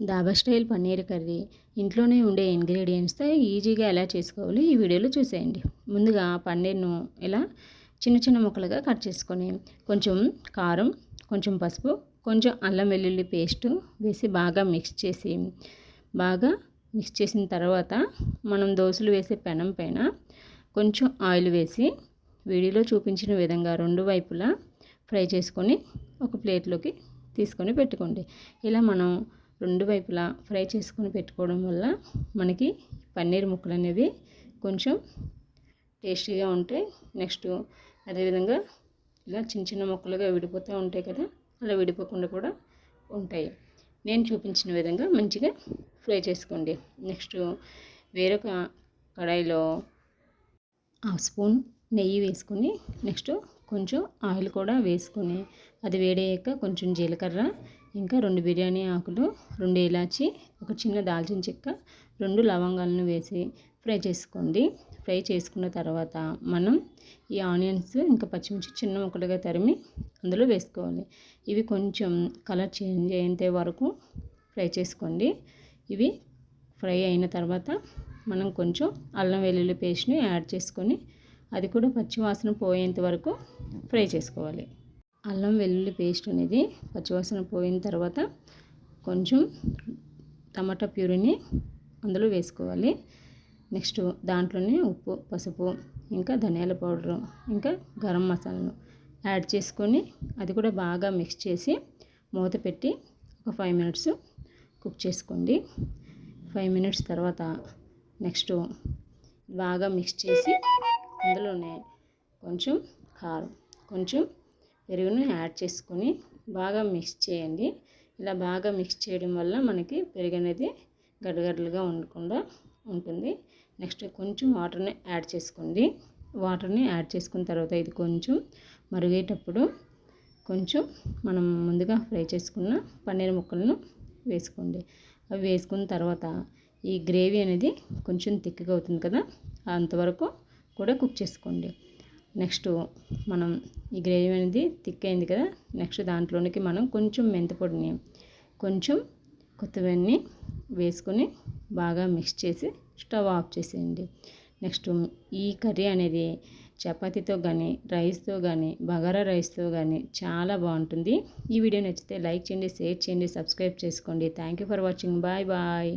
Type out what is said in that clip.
డాబా style paneer curry ఇంట్లోనే ఉండే ఇంగ్రీడియంట్స్తో ఈజీగా ఎలా చేసుకోవాలి ఈ వీడియోలో చూసేయండి. ముందుగా పన్నీర్ను ఇలా చిన్న చిన్న ముక్కలుగా కట్ చేసుకొని కొంచెం కారం, కొంచెం పసుపు, కొంచెం అల్లం వెల్లుల్లి పేస్ట్ వేసి బాగా మిక్స్ చేసిన తర్వాత మనం దోశలు వేసే పెనం పైన కొంచెం ఆయిల్ వేసి వీడియోలో చూపించిన విధంగా రెండు వైపులా ఫ్రై చేసుకొని ఒక ప్లేట్లోకి తీసుకొని పెట్టుకోండి. ఇలా మనం రెండు వైపులా ఫ్రై చేసుకొని పెట్టుకోవడం వల్ల మనకి పన్నీర్ ముక్కలు అనేవి కొంచెం టేస్టీగా ఉంటాయి. నెక్స్ట్ అదేవిధంగా ఇలా చిన్న చిన్న ముక్కలుగా విడిపోతూ ఉంటాయి కదా, అలా విడిపోకుండా కూడా ఉంటాయి. నేను చూపించిన విధంగా మంచిగా ఫ్రై చేసుకోండి. నెక్స్ట్ వేరొక కడాయిలో హాఫ్ స్పూన్ నెయ్యి వేసుకొని నెక్స్ట్ కొంచెం ఆయిల్ కూడా వేసుకొని అది వేడయ్యాక కొంచెం జీలకర్ర, ఇంకా 2 బిర్యానీ ఆకులు, 2 ఇలాచి, ఒక చిన్న దాల్చిన చెక్క, 2 లవంగాలను వేసి ఫ్రై చేసుకోండి. ఫ్రై చేసుకున్న తర్వాత మనం ఈ ఆనియన్స్ ఇంకా పచ్చిమిర్చి చిన్న ముక్కలుగా తరిమి అందులో వేసుకోవాలి. ఇవి కొంచెం కలర్ చేంజ్ అయ్యేంత వరకు ఫ్రై చేసుకోండి. ఇవి ఫ్రై అయిన తర్వాత మనం కొంచెం అల్లం వెల్లుల్లి పేస్ట్ని యాడ్ చేసుకొని అది కూడా పచ్చివాసన పోయేంత వరకు ఫ్రై చేసుకోవాలి. అల్లం వెల్లుల్లి పేస్ట్ అనేది పచ్చివాసన పోయిన తర్వాత కొంచెం టమాటా ప్యూరీని అందులో వేసుకోవాలి. నెక్స్ట్ దాంట్లోనే ఉప్పు, పసుపు, ఇంకా ధనియాల పౌడరు, ఇంకా గరం మసాలాను యాడ్ చేసుకొని అది కూడా బాగా మిక్స్ చేసి మూత పెట్టి ఒక 5 మినిట్స్ కుక్ చేసుకోండి. 5 మినిట్స్ తర్వాత నెక్స్ట్ బాగా మిక్స్ చేసి అందులోనే కొంచెం కారం, కొంచెం పెరుగును యాడ్ చేసుకొని బాగా మిక్స్ చేయండి. ఇలా బాగా మిక్స్ చేయడం వల్ల మనకి పెరుగు అనేది గడ్డగడ్డలుగా ఉండకుండా ఉంటుంది. నెక్స్ట్ కొంచెం వాటర్ని యాడ్ చేసుకోండి. వాటర్ని యాడ్ చేసుకున్న తర్వాత ఇది కొంచెం మరిగేటప్పుడు కొంచెం మనం ముందుగా ఫ్రై చేసుకున్న పన్నీర్ ముక్కలను వేసుకోండి. అవి వేసుకున్న తర్వాత ఈ గ్రేవీ అనేది కొంచెం థిక్గా అవుతుంది కదా, అంతవరకు కూడా కుక్ చేసుకోండి. నెక్స్ట్ మనం ఈ గ్రేవీ అనేది థిక్ అయింది కదా, నెక్స్ట్ దాంట్లోనికి మనం కొంచెం మెంతిపొడిని, కొంచెం కొత్తిమీరని వేసుకొని బాగా మిక్స్ చేసి స్టవ్ ఆఫ్ చేసేయండి. నెక్స్ట్ ఈ కర్రీ అనేది చపాతీతో కానీ, రైస్తో కానీ, బగారా రైస్తో కానీ చాలా బాగుంటుంది. ఈ వీడియో నచ్చితే లైక్ చేయండి, షేర్ చేయండి, సబ్స్క్రైబ్ చేసుకోండి. Thank you for watching. Bye bye.